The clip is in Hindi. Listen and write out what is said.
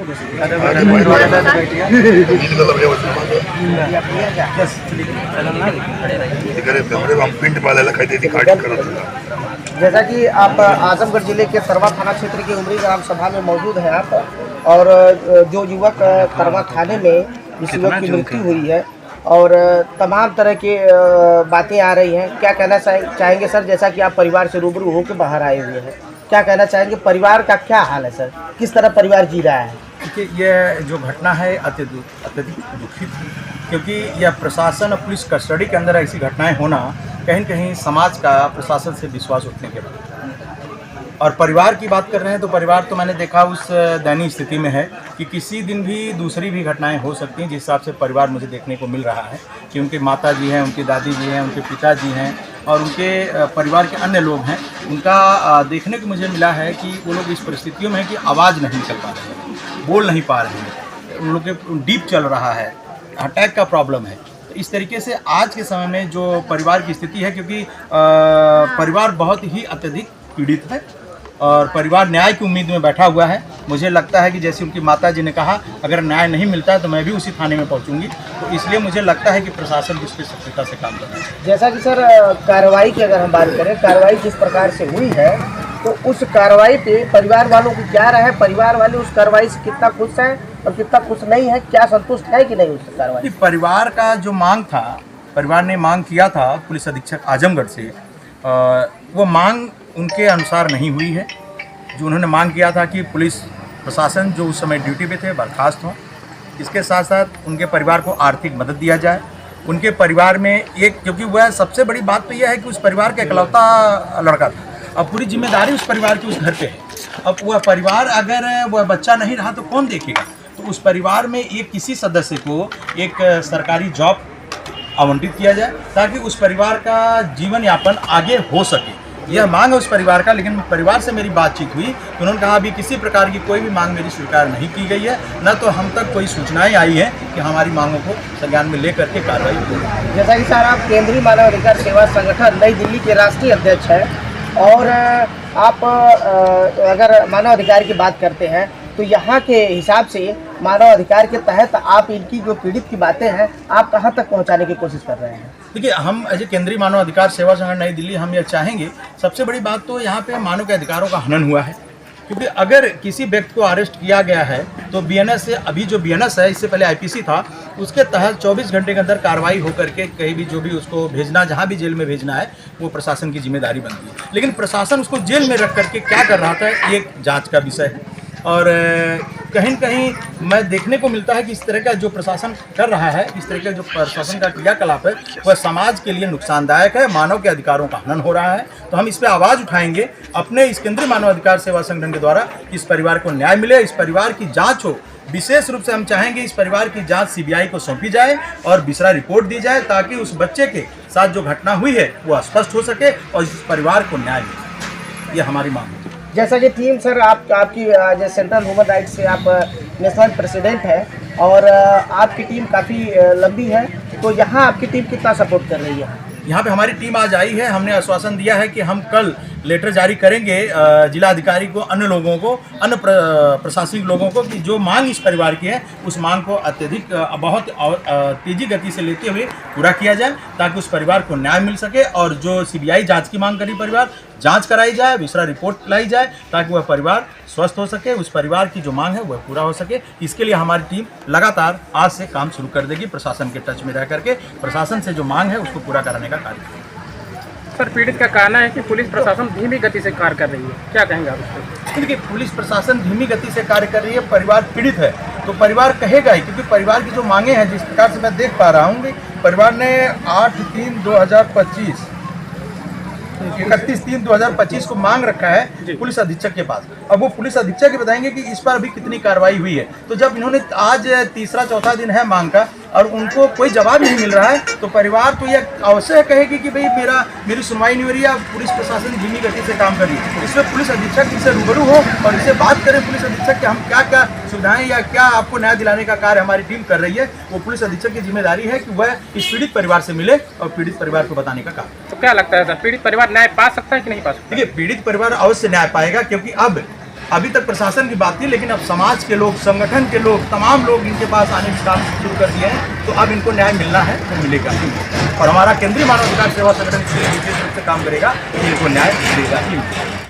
जैसा कि आप आजमगढ़ जिले के तरवा थाना क्षेत्र के उमरी ग्राम सभा में मौजूद हैं आप, और जो युवक तरवा थाने में जिस युवक की मृत्यु हुई है और तमाम तरह की बातें आ रही हैं, क्या कहना चाहेंगे सर? जैसा कि आप परिवार से रूबरू होकर बाहर आए हुए हैं, क्या कहना चाहेंगे? परिवार का क्या हाल है सर? किस तरह परिवार जी रहा है? देखिए, यह जो घटना है अत्यधिक दुखित है, क्योंकि यह प्रशासन और पुलिस कस्टडी के अंदर ऐसी घटनाएं होना कहीं न कहीं समाज का प्रशासन से विश्वास उठने के बाद। और परिवार की बात कर रहे हैं तो परिवार तो मैंने देखा उस दयनीय स्थिति में है कि किसी दिन भी दूसरी भी घटनाएं हो सकती हैं। जिस हिसाब से परिवार मुझे देखने को मिल रहा है कि उनके माता जी हैं, उनकी दादी जी हैं, उनके पिताजी हैं और उनके परिवार के अन्य लोग हैं, उनका देखने को मुझे मिला है कि वो लोग इस परिस्थितियों में है कि आवाज़ नहीं निकल पा रहे हैं, बोल नहीं पा रहे हैं, उन लोग के डीप चल रहा है, अटैक का प्रॉब्लम है। तो इस तरीके से आज के समय में जो परिवार की स्थिति है, क्योंकि परिवार बहुत ही अत्यधिक पीड़ित है और परिवार न्याय की उम्मीद में बैठा हुआ है। मुझे लगता है कि जैसे उनकी माता जी ने कहा, अगर न्याय नहीं मिलता है तो मैं भी उसी थाने में पहुंचूंगी। तो इसलिए मुझे लगता है कि प्रशासन इस पर सक्रियता से काम कर रहा है। जैसा कि सर कार्रवाई की अगर हम बात करें, कार्रवाई जिस प्रकार से हुई है, तो उस कार्रवाई पे परिवार वालों की क्या राय है? परिवार वाले उस कार्रवाई से कितना खुश हैं और कितना खुश नहीं है? क्या संतुष्ट है कि नहीं उस कार्रवाई? परिवार का जो मांग था, परिवार ने मांग किया था पुलिस अधीक्षक आजमगढ़ से, वो मांग उनके अनुसार नहीं हुई है। जो उन्होंने मांग किया था कि पुलिस प्रशासन जो उस समय ड्यूटी पे थे बर्खास्त हों, इसके साथ साथ उनके परिवार को आर्थिक मदद दिया जाए। उनके परिवार में एक, क्योंकि वह सबसे बड़ी बात तो यह है कि उस परिवार का इकलौता लड़का था, अब पूरी जिम्मेदारी उस परिवार की उस घर पे है। अब वह परिवार, अगर वह बच्चा नहीं रहा तो कौन देखेगा? तो उस परिवार में एक किसी सदस्य को एक सरकारी जॉब आवंटित किया जाए ताकि उस परिवार का जीवन यापन आगे हो सके। यह मांग है उस परिवार का। लेकिन परिवार से मेरी बातचीत हुई तो उन्होंने कहा अभी किसी प्रकार की कोई भी मांग मेरी स्वीकार नहीं की गई है, न तो हम तक कोई सूचनाएं आई हैं कि हमारी मांगों को संज्ञान में लेकर के कार्रवाई होगी। जैसा कि सर आप केंद्रीय मानव अधिकार सेवा संगठन नई दिल्ली के राष्ट्रीय अध्यक्ष हैं और आप अगर मानव अधिकार की बात करते हैं तो यहाँ के हिसाब से मानव अधिकार के तहत आप इनकी जो पीड़ित की बातें हैं, आप कहाँ तक पहुँचाने की कोशिश कर रहे हैं? देखिए, हम एज ए केंद्रीय मानव अधिकार सेवा संगठन नई दिल्ली हम यह चाहेंगे, सबसे बड़ी बात तो यहाँ पे मानव के अधिकारों का हनन हुआ है। क्योंकि अगर किसी व्यक्ति को अरेस्ट किया गया है तो बीएनएस से, अभी जो बीएनएस है, इससे पहले आईपीसी था, उसके तहत 24 घंटे के अंदर कार्रवाई होकर के कहीं भी जो भी उसको भेजना, जहाँ भी जेल में भेजना है, वो प्रशासन की जिम्मेदारी बनती है। लेकिन प्रशासन उसको जेल में रख करके क्या कर रहा था, एक जाँच का विषय है। और कहीं न कहीं मैं देखने को मिलता है कि इस तरह का जो प्रशासन कर रहा है, इस तरह का जो प्रशासन का क्रियाकलाप है, वह समाज के लिए नुकसानदायक है, मानव के अधिकारों का हनन हो रहा है। तो हम इस पर आवाज़ उठाएंगे अपने इस केंद्रीय मानव अधिकार सेवा संगठन के द्वारा। इस परिवार को न्याय मिले, इस परिवार की जाँच हो। विशेष रूप से हम चाहेंगे इस परिवार की जाँच सीबीआई को सौंपी जाए और बिसरा रिपोर्ट दी जाए ताकि उस बच्चे के साथ जो घटना हुई है वो स्पष्ट हो सके और इस परिवार को न्याय मिले। यह हमारी मांग है। जैसा कि टीम सर आपकी जो सेंट्रल ह्यूमन राइट्स से आप नेशनल प्रेसिडेंट हैं और आपकी टीम काफ़ी लंबी है, तो यहाँ आपकी टीम कितना सपोर्ट कर रही है? यहाँ पे हमारी टीम आज आई है। हमने आश्वासन दिया है कि हम कल लेटर जारी करेंगे जिला अधिकारी को, अन्य लोगों को, अन्य प्रशासनिक लोगों को कि जो मांग इस परिवार की है उस मांग को अत्यधिक बहुत तेज़ी गति से लेते हुए पूरा किया जाए ताकि उस परिवार को न्याय मिल सके। और जो सीबीआई जांच की मांग करी परिवार, जांच कराई जाए, विसरा रिपोर्ट लाई जाए ताकि वह परिवार स्वस्थ हो सके, उस परिवार की जो मांग है वह पूरा हो सके। इसके लिए हमारी टीम लगातार आज से काम शुरू कर देगी, प्रशासन के टच में रह करके प्रशासन से जो मांग है उसको पूरा कराने का कार्य करेगी। सर, पीड़ित का कहना है कि पुलिस प्रशासन धीमी गति से कार्य कर रही है, क्या कहेंगे आप इस पर? देखिए, पुलिस प्रशासन धीमी गति से कार्य कर रही है, परिवार पीड़ित है तो परिवार कहेगा ही, क्योंकि परिवार की जो मांगे हैं, जिस प्रकार से मैं देख पा रहा हूँ कि परिवार ने 8/3/2025 31/3/2025 को मांग रखा है पुलिस अधीक्षक के पास। अब वो पुलिस अधीक्षक ही बताएंगे कि इस पर अभी कितनी कार्रवाई हुई है। तो जब इन्होंने आज तीसरा चौथा दिन है मांग का और उनको कोई जवाब नहीं मिल रहा है तो परिवार तो यह अवश्य कहेगी कि भाई मेरी सुनवाई नहीं हो रही है, पुलिस प्रशासन धीमी गति से काम कर रही है। इसमें पुलिस अधीक्षक इससे रूबरू हो और इससे बात करें पुलिस अधीक्षक कि हम क्या क्या सुविधाएं या क्या आपको न्याय दिलाने का कार्य हमारी टीम कर रही है। वो पुलिस अधीक्षक की जिम्मेदारी है कि वह इस पीड़ित परिवार से मिले और पीड़ित परिवार को बताने का काम। तो क्या लगता है सर, पीड़ित परिवार न्याय पा सकता है कि नहीं पा सकता? देखिए, पीड़ित परिवार अवश्य न्याय पाएगा, क्योंकि अब अभी तक प्रशासन की बात थी, लेकिन अब समाज के लोग, संगठन के लोग, तमाम लोग इनके पास आने के काम शुरू कर दिए हैं। तो अब इनको न्याय मिलना है तो मिलेगा ही। और हमारा केंद्रीय मानव अधिकार सेवा संगठन विशेष रूप से काम करेगा कि इनको न्याय मिलेगा ही।